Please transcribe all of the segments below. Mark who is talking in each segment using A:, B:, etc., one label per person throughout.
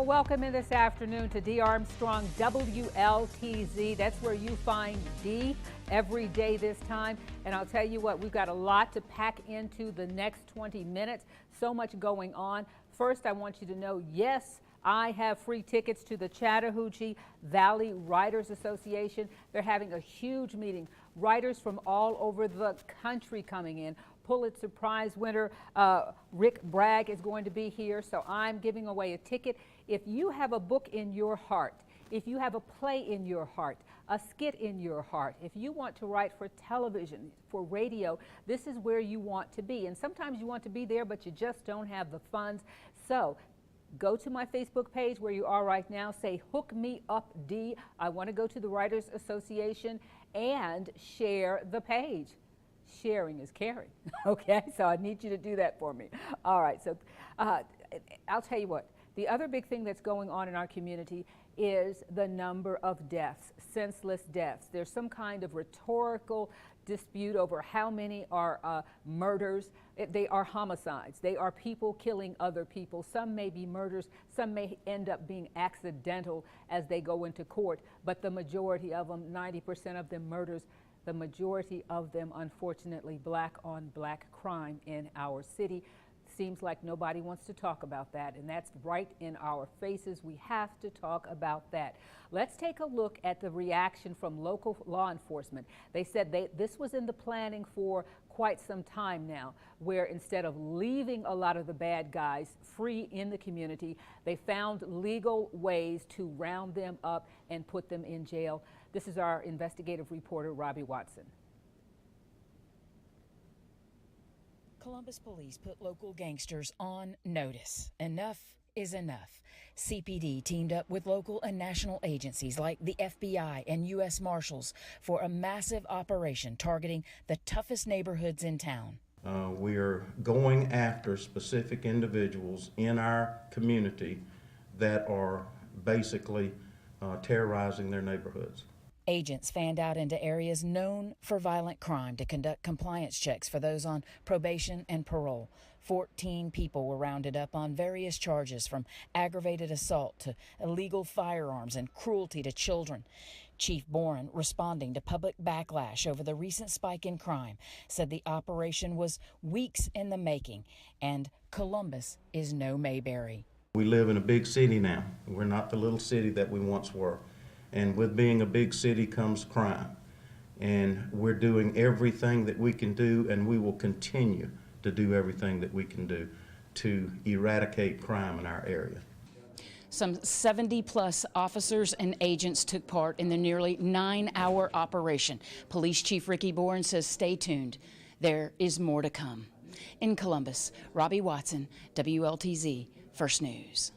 A: Well, welcome in this afternoon to D. Armstrong WLTZ. That's where you find D every day this time. And I'll tell you what, we've got a lot to pack into the next 20 minutes. So much going on. First, I want you to know, yes, I have free tickets to the Chattahoochee Valley Writers Association. They're having a huge meeting. Writers from all over the country coming in. Pulitzer Prize winner Rick Bragg is going to be here, so I'm giving away a ticket. If you have a book in your heart, if you have a play in your heart, a skit in your heart, if you want to write for television, for radio, this is where you want to be. And sometimes you want to be there, but you just don't have the funds. So go to my Facebook page where you are right now, say, hook me up, D. I want to go to the Writers Association, and share the page. Sharing is caring, okay? So I need you to do that for me. All right, so I'll tell you what, the other big thing that's going on in our community is the number of deaths, senseless deaths. There's some kind of rhetorical dispute over how many are murders. They are homicides. They are people killing other people. Some may be murders. Some may end up being accidental as they go into court, but the majority of them, 90% of them murders, the majority of them, unfortunately, black on black crime in our city. Seems like nobody wants to talk about that, and that's right in our faces. We have to talk about that. Let's take a look at the reaction from local law enforcement. They said this was in the planning for quite some time now, where instead of leaving a lot of the bad guys free in the community, they found legal ways to round them up and put them in jail. This is our investigative reporter, Robbie Watson.
B: Columbus police put local gangsters on notice. Enough is enough. CPD teamed up with local and national agencies like the FBI and U.S. Marshals for a massive operation targeting the toughest neighborhoods in town.
C: We are going after specific individuals in our community that are basically terrorizing their neighborhoods.
B: Agents fanned out into areas known for violent crime to conduct compliance checks for those on probation and parole. 14 people were rounded up on various charges, from aggravated assault to illegal firearms and cruelty to children. Chief Boren, responding to public backlash over the recent spike in crime, said the operation was weeks in the making, and Columbus is no Mayberry.
C: We live in a big city now. We're not the little city that we once were. And with being a big city comes crime. And we're doing everything that we can do, and we will continue to do everything that we can do to eradicate crime in our area.
B: Some 70-plus officers and agents took part in the nearly 9-hour operation. Police Chief Ricky Boren says stay tuned. There is more to come. In Columbus, Robbie Watson, WLTZ, First News.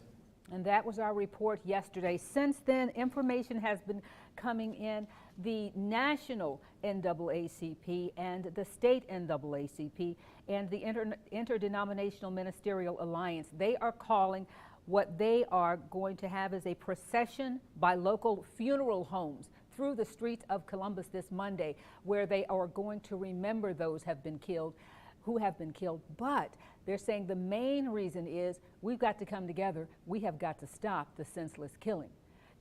A: And that was our report yesterday. Since then, information has been coming in. The national NAACP and the state NAACP and the Interdenominational Ministerial Alliance, they are calling what they are going to have as a procession by local funeral homes through the streets of Columbus this Monday, where they are going to remember those who have been killed. But they're saying the main reason is we've got to come together. We have got to stop the senseless killing.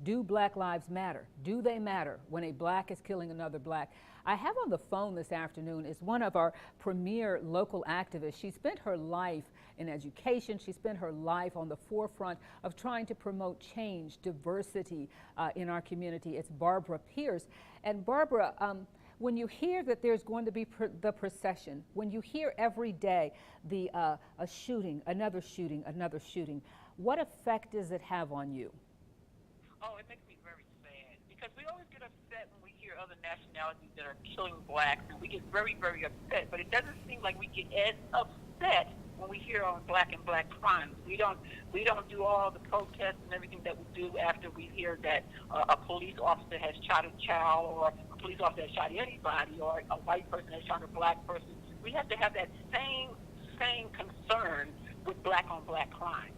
A: Do Black lives matter? Do they matter when a black is killing another black? I have on the phone this afternoon is one of our premier local activists. She spent her life in education. She spent her life on the forefront of trying to promote change, diversity in our community. It's Barbara Pierce. And Barbara, when you hear that there's going to be the procession, when you hear every day a shooting, another shooting, another shooting, what effect does it have on you?
D: Oh, it makes me very sad, because we always get upset when we hear other nationalities that are killing blacks, and we get very, very upset. But it doesn't seem like we get as upset when we hear on black and black crimes. We don't do all the protests and everything that we do after we hear that a police officer has shot a child, or a police officer has shot anybody, or a white person has shot a black person. We have to have that same concern with black on black crime.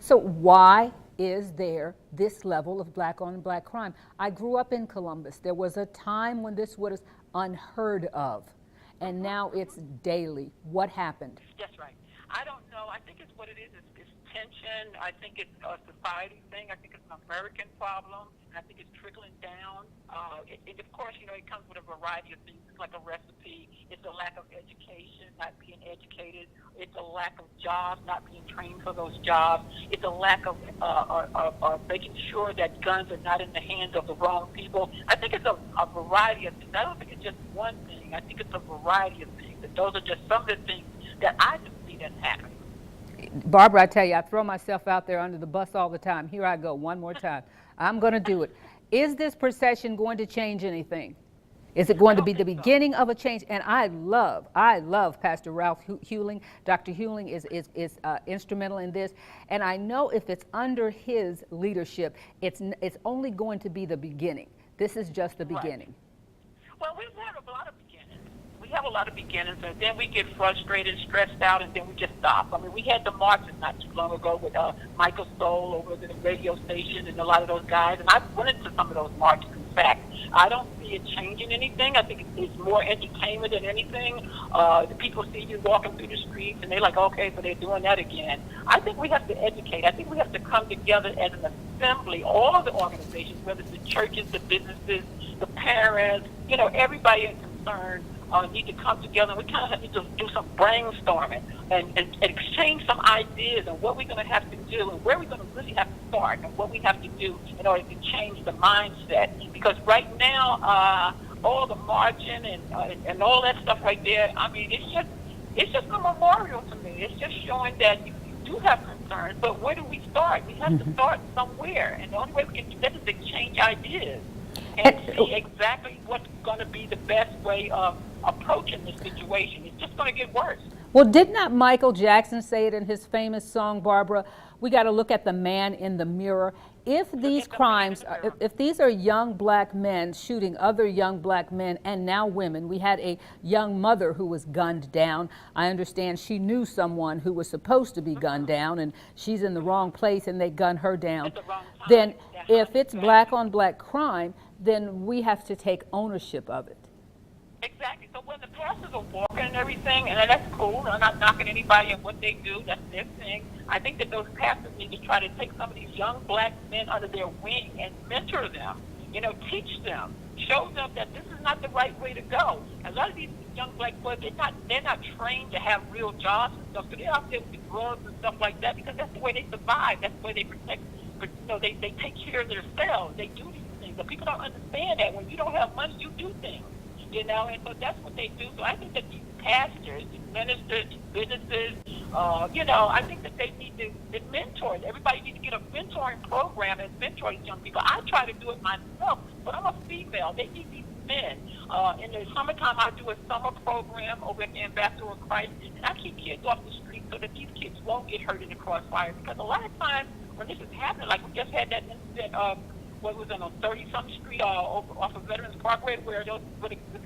A: So why is there this level of black on black crime? I grew up in Columbus. There was a time when this was unheard of, and now it's daily. What happened?
D: That's right. I don't know. I think it's what it is attention. I think it's a society thing. I think it's an American problem. And I think it's trickling down. Of course, you know, it comes with a variety of things. It's like a recipe. It's a lack of education, not being educated. It's a lack of jobs, not being trained for those jobs. It's a lack of making sure that guns are not in the hands of the wrong people. I think it's a variety of things. I don't think it's just one thing. I think it's a variety of things. And those are just some of the things that I can see that's happening.
A: Barbara, I tell you, I throw myself out there under the bus all the time. Here I go, one more time. I'm going to do it. Is this procession going to change anything? Is it going to be the beginning of a change? And I love Pastor Ralph Hewling. Dr. Hewling is instrumental in this. And I know if it's under his leadership, it's only going to be the beginning. This is just the beginning.
D: Well, we've had a lot of beginnings. We have a lot of beginnings, and then we get frustrated, stressed out, and then we just stop. I mean, we had the marches not too long ago with Michael Stoll over at the radio station and a lot of those guys, and I went into some of those marches. In fact, I don't see it changing anything. I think it's more entertainment than anything. The people see you walking through the streets, and they're like, okay, so they're doing that again. I think we have to educate. I think we have to come together as an assembly, all of the organizations, whether it's the churches, the businesses, the parents, you know, everybody is concerned. Need to come together, and we kind of need to do some brainstorming and exchange some ideas on what we're going to have to do and where we're going to really have to start and what we have to do in order to change the mindset. Because right now, all the margin and all that stuff right there, I mean, it's just a memorial to me. It's just showing that you do have concerns, but where do we start? We have to start somewhere, and the only way we can do that is to exchange ideas and see exactly what's going to be the best way of approaching this situation. It's just going to get worse.
A: Well, did not Michael Jackson say it in his famous song, Barbara? We got to look at the man in the mirror. If these crimes, if these are young black men shooting other young black men and now women, we had a young mother who was gunned down. I understand she knew someone who was supposed to be gunned down, and she's in the wrong place and they gun her down. Then if it's black on black crime, then we have to take ownership of it.
D: Exactly. So when the pastors are walking and everything, and that's cool. I'm not knocking anybody and what they do. That's their thing. I think that those pastors need to try to take some of these young black men under their wing and mentor them. You know, teach them, show them that this is not the right way to go. A lot of these young black boys, they're not trained to have real jobs and stuff. So they're out there with the drugs and stuff like that because that's the way they survive. That's the way they protect. You know, they take care of themselves. They do these things. But people don't understand that when you don't have money, you do things. You know, and so that's what they do. So I think that these pastors, these ministers, these businesses, you know, I think that they need to mentor. Everybody needs to get a mentoring program and mentor these young people. I try to do it myself, but I'm a female. They need these men. In the summertime, I do a summer program over at the Ambassador of Christ, and I keep kids off the street so that these kids won't get hurt in the crossfire. Because a lot of times when this is happening, like we just had that incident, what was it, on 30-something street off of Veterans Parkway where the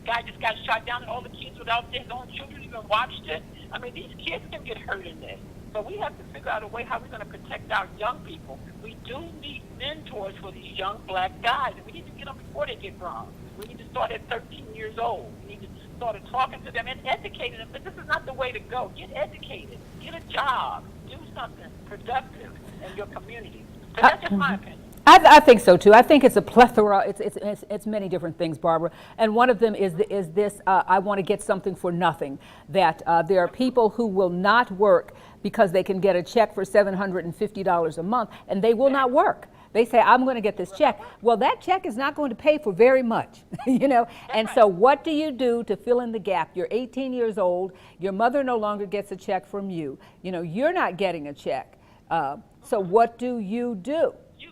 D: guy just got shot down and all the kids were out there, his own children even watched it. I mean, these kids can get hurt in this. So we have to figure out a way how we're going to protect our young people. We do need mentors for these young black guys, and we need to get them before they get wrong. We need to start at 13 years old. We need to start talking to them and educating them. But this is not the way to go. Get educated. Get a job. Do something productive in your community. So that's just my opinion.
A: I think so too. I think it's a plethora. It's many different things, Barbara. And one of them is this. I want to get something for nothing. That there are people who will not work because they can get a check for $750 a month, and they will not work. They say, I'm going to get this check. Well, that check is not going to pay for very much, you know. And so what do you do to fill in the gap? You're 18 years old. Your mother no longer gets a check from you. You know, you're not getting a check. So what do? You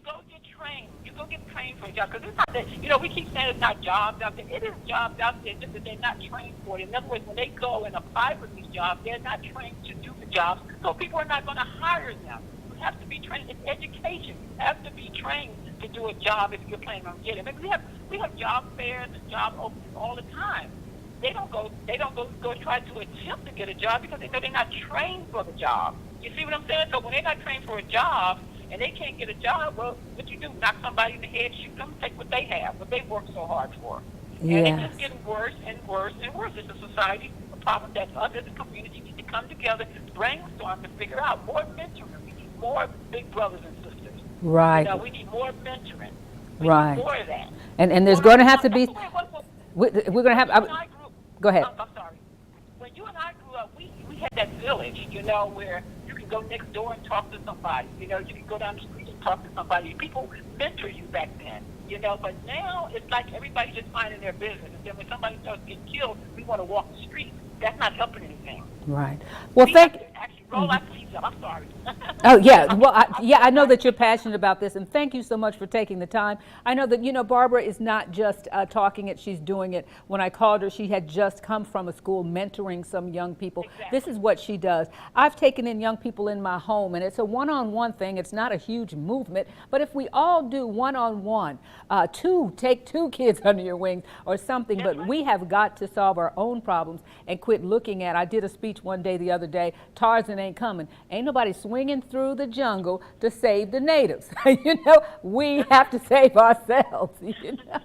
A: go
D: get trained. You go get trained for a job. Because it's not that, you know, we keep saying it's not jobs out there. It is jobs out there, just that they're not trained for it. In other words, when they go and apply for these jobs, they're not trained to do the jobs. So people are not going to hire them. You have to be trained. It's education. You have to be trained to do a job if you're planning on getting it. I mean, we have job fairs and job openings all the time. They don't go try to attempt to get a job because they know they're not trained for the job. You see what I'm saying? So when they're not trained for a job and they can't get a job, well, what you do? Knock somebody in the head, shoot them, take what they have, what they've worked so hard for.
A: Yes.
D: And it's just getting worse and worse and worse. It's a society, a problem that us as a community need to come together, brainstorm to figure out more mentoring. We need more big brothers and sisters.
A: Right.
D: You know, we need more mentoring. We
A: Right.
D: need more of that.
A: And there's going to have to be, we're going to have, go ahead.
D: I'm sorry. When you and I grew up, we had that village, you know, where you can go next door and talk to somebody. You know, you can go down the street and talk to somebody. People mentor you back then, you know. But now it's like everybody's just minding their business. And then when somebody starts getting killed, we want to walk the street. That's not helping anything.
A: Right. Well,
D: We
A: thank
D: have to actually roll our sleeves up. I'm sorry.
A: Oh, yeah. Well, I know that you're passionate about this, and thank you so much for taking the time. I know that, you know, Barbara is not just talking it, she's doing it. When I called her, she had just come from a school mentoring some young people.
D: Exactly.
A: This is what she does. I've taken in young people in my home, and it's a one-on-one thing. It's not a huge movement, but if we all do one-on-one, take two kids under your wings or something, but we have got to solve our own problems and quit looking at, I did a speech one day the other day, Tarzan ain't coming. Ain't nobody swinging through the jungle to save the natives. You know, we have to save ourselves, you know.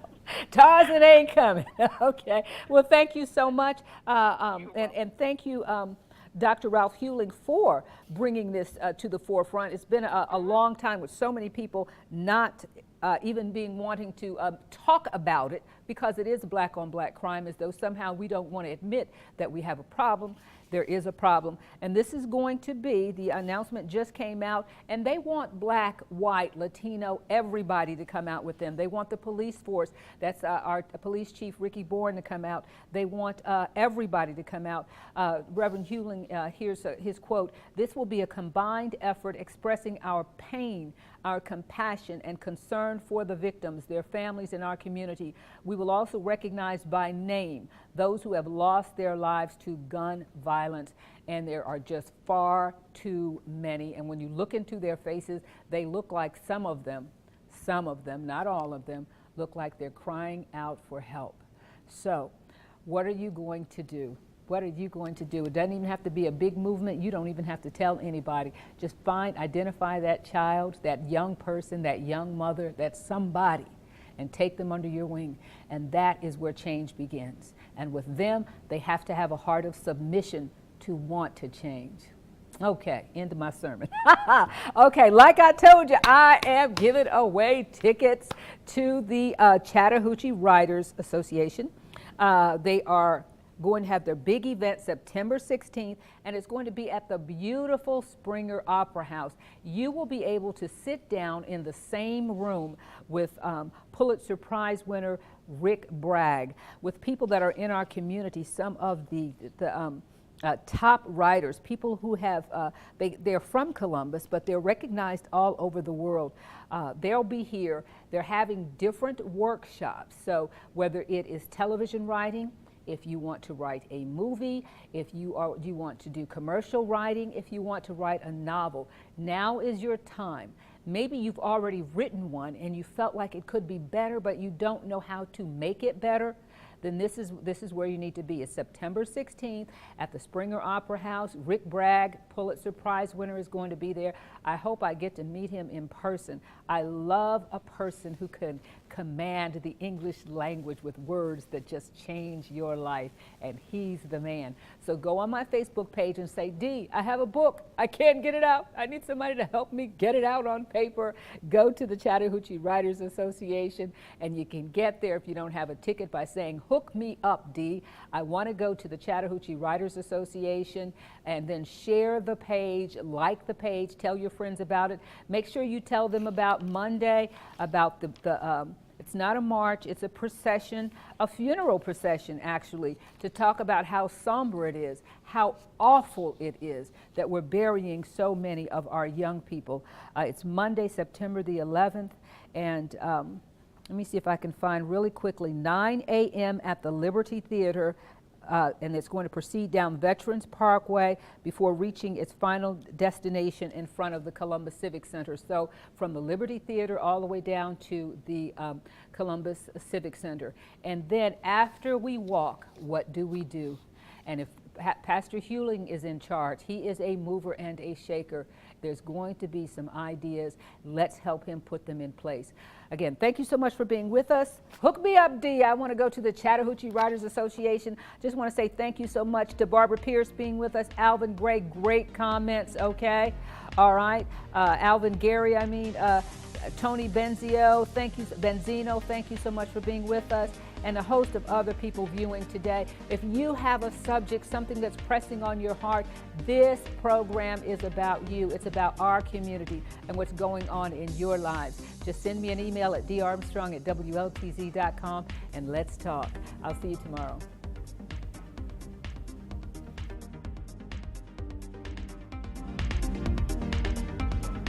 A: Tarzan ain't coming. Okay. Well, thank you so much. And thank you, Dr. Ralph Hewling, for bringing this to the forefront. It's been a long time with so many people not even being wanting to talk about it, because it is black on black crime, as though somehow we don't want to admit that we have a problem. There is a problem, and this is going to be, the announcement just came out, and they want black, white, Latino, everybody to come out with them. They want the police force, that's our police chief, Ricky Bourne, to come out. They want everybody to come out. Reverend Hewling, here's his quote: "This will be a combined effort expressing our pain, our compassion and concern for the victims, their families, and our community. We will also recognize by name those who have lost their lives to gun violence, and there are just far too many. And when you look into their faces, they look like some of them, not all of them, look like they're crying out for help." So, what are you going to do? What are you going to do? It doesn't even have to be a big movement. You don't even have to tell anybody. Just identify that child, that young person, that young mother, that somebody, and take them under your wing. And that is where change begins. And with them, they have to have a heart of submission to want to change. Okay, end of my sermon. Okay, like I told you, I am giving away tickets to the Chattahoochee Writers Association. They are going to have their big event September 16th, and it's going to be at the beautiful Springer Opera House. You will be able to sit down in the same room with Pulitzer Prize winner Rick Bragg, with people that are in our community, some of the top writers, people who have, they're from Columbus, but they're recognized all over the world. They'll be here. They're having different workshops. So whether it is television writing, if you want to write a movie, if you want to do commercial writing, if you want to write a novel, now is your time. Maybe you've already written one and you felt like it could be better, but you don't know how to make it better. Then this is where you need to be. It's September 16th at the Springer Opera House. Rick Bragg, Pulitzer Prize winner, is going to be there. I hope I get to meet him in person. I love a person who can command the English language with words that just change your life, and he's the man. So go on my Facebook page and say, "Dee, I have a book. I can't get it out. I need somebody to help me get it out on paper." Go to the Chattahoochee Writers Association, and you can get there if you don't have a ticket by saying, "Hook me up, Dee. I want to go to the Chattahoochee Writers Association," and then share the page, like the page, tell your friends about it. Make sure you tell them about Monday, about it's not a march, it's a procession, a funeral procession actually, to talk about how somber it is, how awful it is that we're burying so many of our young people. It's Monday, September the 11th, and let me see if I can find really quickly, 9 a.m. at the Liberty Theater, and it's going to proceed down Veterans Parkway before reaching its final destination in front of the Columbus Civic Center. So from the Liberty Theater all the way down to the Columbus Civic Center. And then after we walk, what do we do? And if Pastor Hewling is in charge, he is a mover and a shaker. There's going to be some ideas. Let's help him put them in place. Again, thank you so much for being with us. Hook me up, D. I want to go to the Chattahoochee Writers Association. Just want to say thank you so much to Barbara Pierce being with us. Alvin Gray, great comments, okay? All right. Alvin Gary, Tony Benzino, thank you so much for being with us, and a host of other people viewing today. If you have a subject, something that's pressing on your heart, this program is about you. It's about our community and what's going on in your lives. Just send me an email at darmstrong@wltz.com and let's talk. I'll see you tomorrow.